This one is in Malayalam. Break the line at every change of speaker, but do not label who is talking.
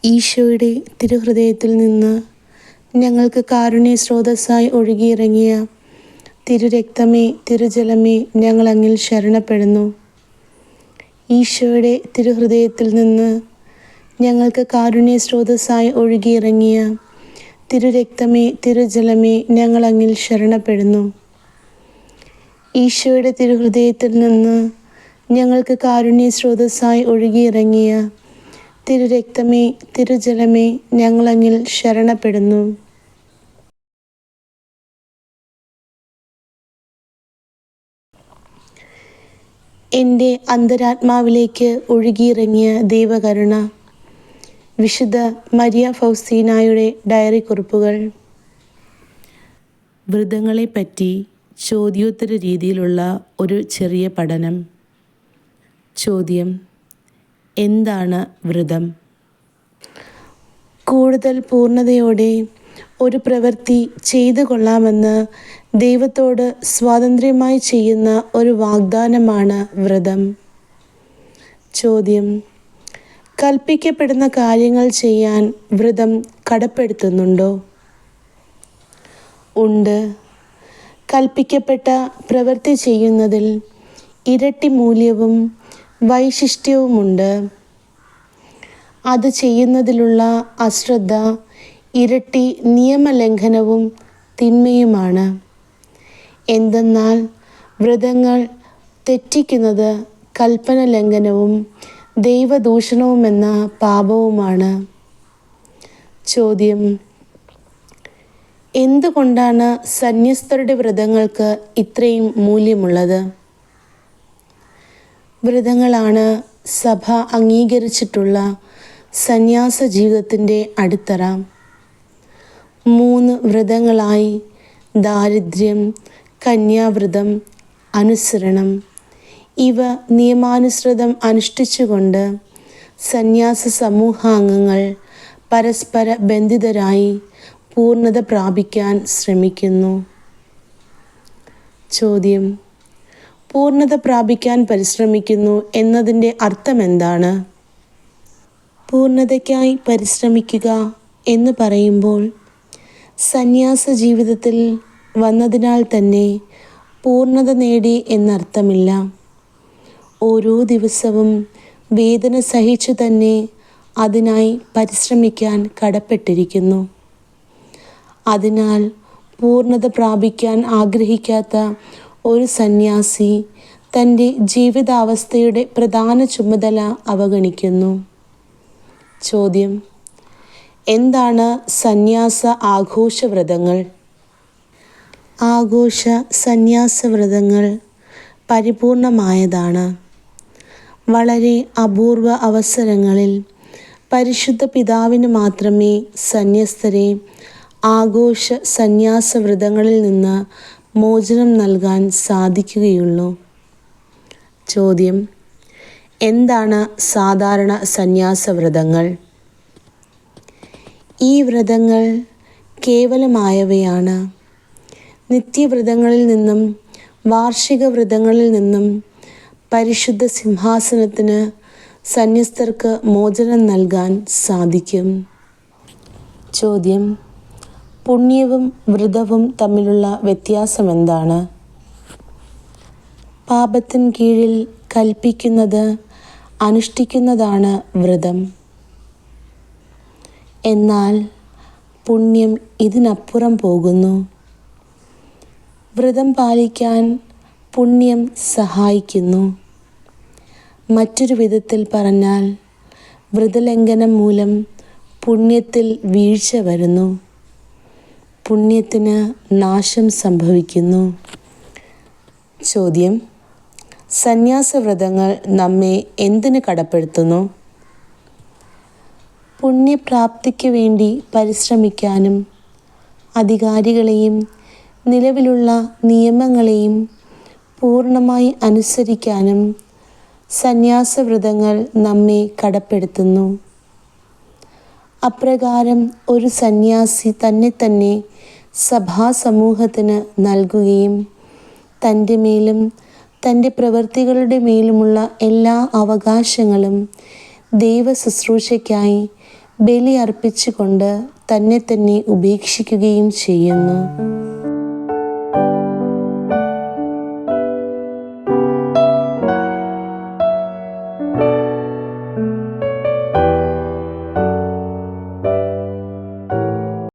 ഈശോയുടെ തിരുഹൃദയത്തിൽ നിന്ന് ഞങ്ങൾക്ക് കാരുണ്യ സ്രോതസ്സായി ഒഴുകിയിറങ്ങിയ തിരുരക്തമേ, തിരുജലമേ, ഞങ്ങൾ അങ്ങിൽ ശരണപ്പെടുന്നു. ഈശോയുടെ തിരുഹൃദയത്തിൽ നിന്ന് ഞങ്ങൾക്ക് കാരുണ്യ സ്രോതസ്സായി ഒഴുകിയിറങ്ങിയ തിരുരക്തമേ, തിരുജലമേ, ഞങ്ങൾ അങ്ങിൽ ശരണപ്പെടുന്നു. ഈശോയുടെ തിരുഹൃദയത്തിൽ നിന്ന് ഞങ്ങൾക്ക് കാരുണ്യ സ്രോതസ്സായി ഒഴുകിയിറങ്ങിയ തിരുരക്തമേ, തിരുജലമേ, ഞങ്ങൾ അങ്ങിൽ ശരണപ്പെടുന്നു. എൻ്റെ അന്തരാത്മാവിലേക്ക് ഒഴുകിയിറങ്ങിയ ദൈവകരുണ. വിശുദ്ധ മരിയ ഫൗസ്റ്റീനായുടെ ഡയറി കുറിപ്പുകൾ. വ്രതങ്ങളെപ്പറ്റി ചോദ്യോത്തര രീതിയിലുള്ള ഒരു ചെറിയ പഠനം. ചോദ്യം: എന്താണ് വ്രതം? കൂടുതൽ പൂർണ്ണതയോടെ ഒരു പ്രവൃത്തി ചെയ്തു കൊള്ളാമെന്ന് ദൈവത്തോട് സ്വാതന്ത്ര്യമായി ചെയ്യുന്ന ഒരു വാഗ്ദാനമാണ് വ്രതം. ചോദ്യം: കൽപ്പിക്കപ്പെടുന്ന കാര്യങ്ങൾ ചെയ്യാൻ വ്രതം കടപ്പെടുത്തുന്നുണ്ടോ? ഉണ്ട്. കൽപ്പിക്കപ്പെട്ട പ്രവൃത്തി ചെയ്യുന്നതിൽ ഇരട്ടി മൂല്യവും വൈശിഷ്ട്യവുമുണ്ട്. അത് ചെയ്യുന്നതിലുള്ള അശ്രദ്ധ ഇരട്ടി നിയമലംഘനവും തിന്മയുമാണ്. എന്തെന്നാൽ വ്രതങ്ങൾ തെറ്റിക്കുന്നത് കൽപ്പന ലംഘനവും ദൈവദൂഷണവുമെന്ന പാപവുമാണ്. ചോദ്യം: എന്തുകൊണ്ടാണ് സന്യസ്തരുടെ വ്രതങ്ങൾക്ക് ഇത്രയും മൂല്യമുള്ളത്? വ്രതങ്ങളാണ് സഭ അംഗീകരിച്ചിട്ടുള്ള സന്യാസ ജീവിതത്തിൻ്റെ അടിത്തറ. 3 വ്രതങ്ങളായി ദാരിദ്ര്യം, കന്യാവ്രതം, അനുസരണം ഇവ നിയമാനുസൃതം അനുഷ്ഠിച്ചുകൊണ്ട് സന്യാസ സമൂഹാംഗങ്ങൾ പരസ്പര ബന്ധിതരായി പൂർണ്ണത പ്രാപിക്കാൻ ശ്രമിക്കുന്നു. ചോദ്യം: പൂർണ്ണത പ്രാപിക്കാൻ പരിശ്രമിക്കുന്നു എന്നതിൻ്റെ അർത്ഥമെന്താണ്? പൂർണ്ണതയ്ക്കായി പരിശ്രമിക്കുക എന്ന് പറയുമ്പോൾ സന്യാസ ജീവിതത്തിൽ വന്നതിനാൽ തന്നെ പൂർണ്ണത നേടി എന്നർത്ഥമില്ല. ഓരോ ദിവസവും വേദന സഹിച്ചു തന്നെ അതിനായി പരിശ്രമിക്കാൻ കടപ്പെട്ടിരിക്കുന്നു. അതിനാൽ പൂർണ്ണത പ്രാപിക്കാൻ ആഗ്രഹിക്കാത്ത ഒരു സന്യാസി തൻ്റെ ജീവിതാവസ്ഥയുടെ പ്രധാന ചുമതല അവഗണിക്കുന്നു. ചോദ്യം: എന്താണ് സന്യാസ ആഘോഷവ്രതങ്ങൾ? ആഘോഷ സന്യാസവ്രതങ്ങൾ പരിപൂർണമായതാണ്. വളരെ അപൂർവ അവസരങ്ങളിൽ പരിശുദ്ധ പിതാവിന് മാത്രമേ സന്യസ്തരെ ആഘോഷ സന്യാസവ്രതങ്ങളിൽ നിന്ന് മോചനം നൽകാൻ സാധിക്കുകയുള്ളൂ. ചോദ്യം: എന്താണ് സാധാരണ സന്യാസവ്രതങ്ങൾ? ഈ വ്രതങ്ങൾ കേവലമായവയാണ്. നിത്യവ്രതങ്ങളിൽ നിന്നും വാർഷിക വ്രതങ്ങളിൽ നിന്നും പരിശുദ്ധ സിംഹാസനത്തിന് സന്യസ്തർക്ക് മോചനം നൽകാൻ സാധിക്കും. ചോദ്യം: പുണ്യവും വ്രതവും തമ്മിലുള്ള വ്യത്യാസമെന്താണ്? പാപത്തിൻ കീഴിൽ കൽപ്പിക്കുന്നത് അനുഷ്ഠിക്കുന്നതാണ് വ്രതം. എന്നാൽ പുണ്യം ഇതിനപ്പുറം പോകുന്നു. വ്രതം പാലിക്കാൻ പുണ്യം സഹായിക്കുന്നു. മറ്റൊരു വിധത്തിൽ പറഞ്ഞാൽ വ്രതലംഘനം മൂലം പുണ്യത്തിൽ വീഴ്ച വരുന്നു. പുണ്യത്തിന് നാശം സംഭവിക്കുന്നു. ചോദ്യം: സന്യാസവ്രതങ്ങൾ നമ്മെ എന്തിന് കടപ്പെടുത്തുന്നു? പുണ്യപ്രാപ്തിക്ക് വേണ്ടി പരിശ്രമിക്കാനും അധികാരികളെയും നിലവിലുള്ള നിയമങ്ങളെയും പൂർണ്ണമായി അനുസരിക്കാനും സന്യാസവ്രതങ്ങൾ നമ്മെ കടപ്പെടുത്തുന്നു. അപ്രകാരം ഒരു സന്യാസി തന്നെ സഭാസമൂഹത്തിന് നൽകുകയും തൻ്റെ മേലും തൻ്റെ പ്രവൃത്തികളുടെ മേലുമുള്ള എല്ലാ അവകാശങ്ങളും ദൈവ ശുശ്രൂഷയ്ക്കായി ബലി അർപ്പിച്ചുകൊണ്ട് തന്നെ തന്നെ ഉപേക്ഷിക്കുകയും ചെയ്യുന്നു.